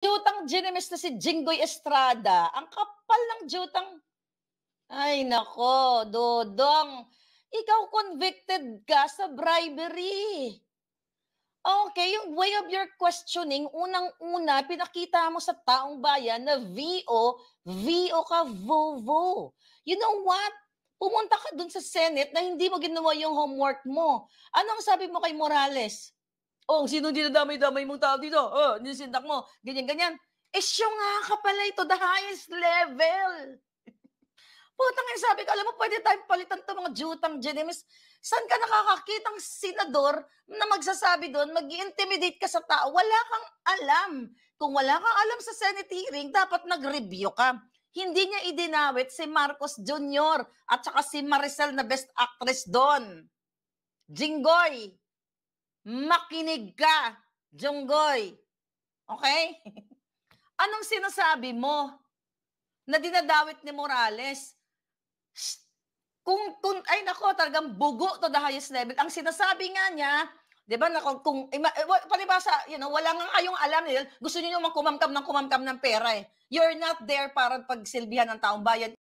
Jutang Ginemes na si Jinggoy Estrada, ang kapal ng jutang ay naku, Dodong, ikaw convicted ka sa bribery. Okay, yung way of your questioning, unang-una pinakita mo sa taong bayan na VO ka, VOVO. You know what? Pumunta ka dun sa Senate na hindi mo ginawa yung homework mo. Anong sabi mo kay Morales? Oh, sinong dinadamay-damay mong tao dito? Oh, nisindak mo, ganyan-ganyan. Eh, siya nga ka pala ito, the highest level. Putang ina, sabi ko, alam mo, pwede tayong palitan 'tong mga jutang Ginemes. Saan ka nakakakitang senador na magsasabi do'n, mag-i-intimidate ka sa tao? Wala kang alam. Kung wala kang alam sa Senate hearing, dapat nag-review ka. Hindi niya idinawit si Marcos Jr. at saka si Maricel na best actress do'n. Jinggoy, makinig ka, Junggoy. Okay? Anong sinasabi mo na dinadawit ni Morales? Kung ay nako, talagang bugo to the highest level. Ang sinasabi nga niya, 'di ba, na kung palibhasa, wala nga kayong alam, gusto niyo kumamkam ng pera eh. You're not there para pagsilbihan ng taong bayan.